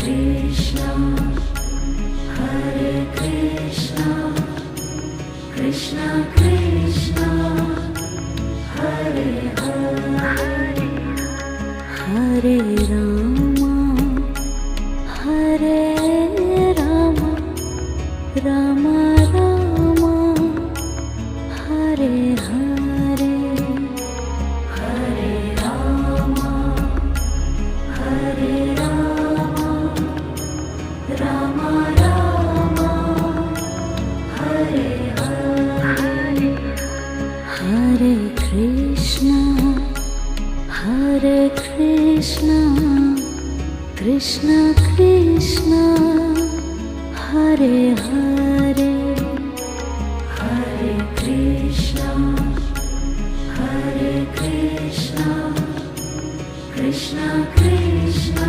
Krishna, Hare Krishna, Krishna Krishna, Hare Hare, Hare Rama, Hare Rama, Rama Rama, Hare Hare, Hare Rama, Hare Rama, Rama Rama, Hare Hare, Hare Krishna, Hare Krishna, Krishna Krishna, Hare Hare, Hare Krishna, Hare Krishna, Krishna Krishna,